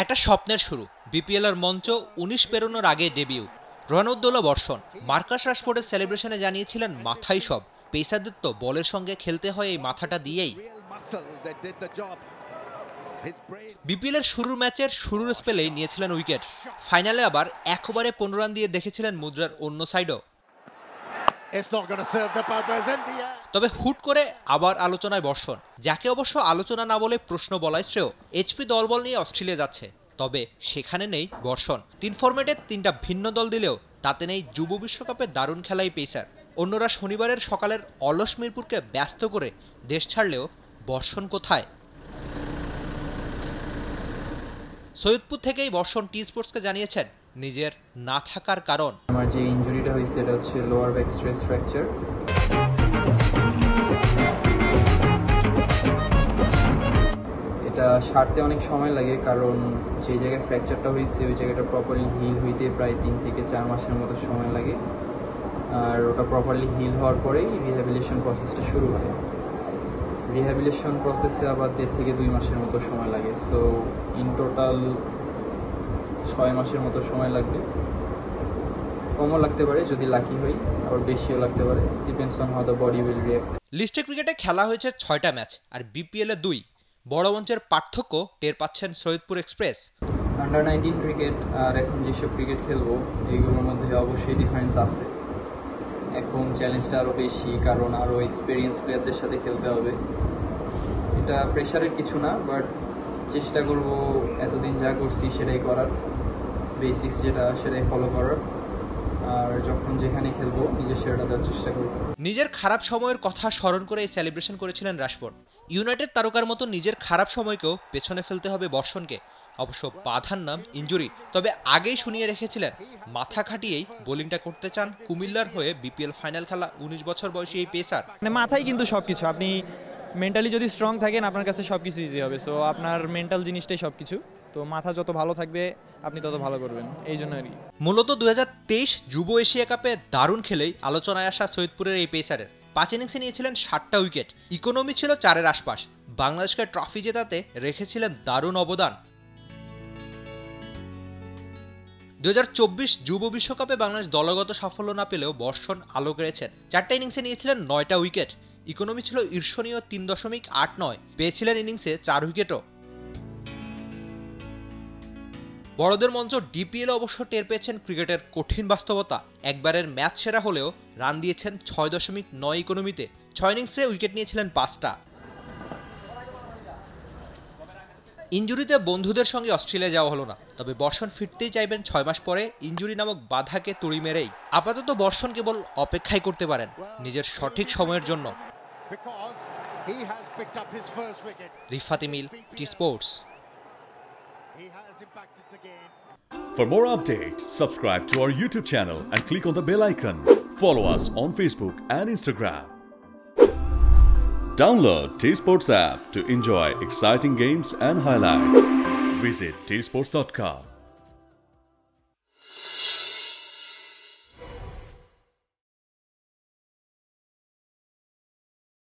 একটা স্বপ্নের শুরু। বিপিএল এর মঞ্চ ১৯ পেরোনোর আগে ডেবিউ। রণউদ্দৌলা বর্ষণ। মার্কাস রাশফোর্ডের সেলিব্রেশনে জানিয়েছিলেন মাথাই সব। পেসারদের তো বলের সঙ্গে খেলতে হয় এই মাথাটা দিয়েই। বিপিএল এর শুরুর ম্যাচের শুরুর স্পেলেই নিয়েছিলেন উইকেট। ফাইনালে আবার ১ ওভারে ১৫ রান দিয়ে দেখেছিলেন মুদ্রার অন্য সাইডও। তবে হুট করে আবার আলোচনায় বর্ষণ, যাকে অবশ্য আলোচনা না বলে প্রশ্ন বলাই শ্রেয়। এইচপি দলবল নিয়ে অস্ট্রেলিয়া যাচ্ছে, তবে সেখানে নেই বর্ষণ। ৩ ফরম্যাটে ৩টা ভিন্ন দল দিলেও তাতে নেই যুব বিশ্বকাপে দারুণ খেলাই পেসার। অন্যরা শনিবারের সকালের অলস মিরপুরকে ব্যস্ত করে দেশ ছাড়লেও বর্ষণ কোথায়? সৈয়দপুর থেকেই বর্ষণ টি স্পোর্টসকে জানিয়েছেন নিজের না থাকার কারণ। আমার যে ইনজুরিটা হয়েছে এটা হচ্ছে লোয়ার ব্যাক স্ট্রেস ফ্র্যাকচার। এটা সারতে অনেক সময় লাগে, কারণ যে জায়গায় ফ্র্যাকচারটা হয়েছে ওই জায়গাটা প্রপারলি হিল হইতে প্রায় 3 থেকে 4 মাসের মতো সময় লাগে। আর ওটা প্রপারলি হিল হওয়ার পরেই রিহ্যাবিলিটেশন প্রসেসটা শুরু হয়। রিহ্যাবিলিটেশন প্রসেসে আবার 1.5 থেকে 2 মাসের মতো সময় লাগে। সো ইন টোটাল 6 মাসের মতো সময় লাগবে। কমও লাগতে পারে যদি লাকি হই, আবার বেশিও লাগতে পারে, depends on how the body will react. লিস্টে ক্রিকেটে খেলা হয়েছে 6টা ম্যাচ, আর বিপিএল এ 2। বড় মঞ্চের পার্থক্য টের পাচ্ছেন সৈয়দপুর এক্সপ্রেস। আন্ডার 19 ক্রিকেট আর এখন যেসব ক্রিকেট খেলবো এইগুলোর মধ্যে অবশ্যই ডিফারেন্স আছে। এখন চ্যালেঞ্জটা আরও বেশি, কারণ আরও এক্সপিরিয়েন্স প্লেয়ারদের সাথে খেলতে হবে। এটা প্রেশারের কিছু না, বাট চেষ্টা করব এতদিন যা করছি সেটাই করার, বেসিক্স যেটা সেটাই ফলো করার। আর যখন যেখানে খেলবো নিজের সেরাটা দেওয়ার চেষ্টা করব। নিজের খারাপ সময়ের কথা স্মরণ করে এই সেলিব্রেশন করেছিলেন রাশফোর্ড। ইউনাইটেড তারকার মতো নিজের খারাপ সময়কেও পেছনে ফেলতে হবে বর্ষণকে। অবশ্য বাধার নাম ইনজুরি। তবে আগেই শুনিয়ে রেখেছিলেন মাথা খাটিয়েই বোলিংটা করতে চান কুমিল্লার হয়ে বিপিএল ফাইনাল খেলা ১৯ বছর বয়সী এই পেসার। মানে মাথায় কিন্তু সবকিছু, আপনি মেন্টালি যদি স্ট্রং থাকেন আপনার কাছে সবকিছু ইজি হবে। সো আপনার মেন্টাল জিনিসটাই সবকিছু। তো মাথা যত ভালো থাকবে আপনি তত ভালো করবেন, এই জন্য আর কি। মূলত ২০২৩ যুব এশিয়া কাপে দারুণ খেলেই আলোচনায় আসা সৈয়দপুরের এই পেসারের ৫ ইনিংসে নিয়েছিলেন ৭টা উইকেট। ইকোনমি ছিল 4-এর আশপাশ। বাংলাদেশকে ট্রফি জেতাতে রেখেছিলেন দারুণ অবদান। ২০২৪ যুব বিশ্বকাপে বাংলাদেশ দলগত সাফল্য না পেলেও বর্ষণ আলো কেড়েছেন। 4টা ইনিংসে নিয়েছিলেন 9টা উইকেট। ইকোনমি ছিল ঈর্ষণীয় ৩.89। পেয়েছিলেন ইনিংসে 4 উইকেটও। বড়দের মঞ্চ ডিপিএল অবশ্য টের পেয়েছেন ক্রিকেটের কঠিন বাস্তবতা। একবারের ম্যাচ সেরা হলেও রান দিয়েছেন 6.9 ইকোনমিতে। 6 ইনিংসে উইকেট নিয়েছিলেন 5টা। ইনজুরিতে বন্ধুদের সঙ্গে অস্ট্রেলিয়া যাওয়া হলো না, তবে বর্ষণ ফিরতেই চাইবেন 6 মাস পরে ইনজুরি নামক বাধাকে তুড়ি মেরেই। আপাতত বর্ষণ কেবল অপেক্ষাই করতে পারেন নিজের সঠিক সময়ের জন্য। Rifat ইমিল, T Sports. For more updates, subscribe to our YouTube channel and click on the bell icon. Follow us on Facebook and Instagram. Download T-Sports app to enjoy exciting games and highlights. Visit tsports.com.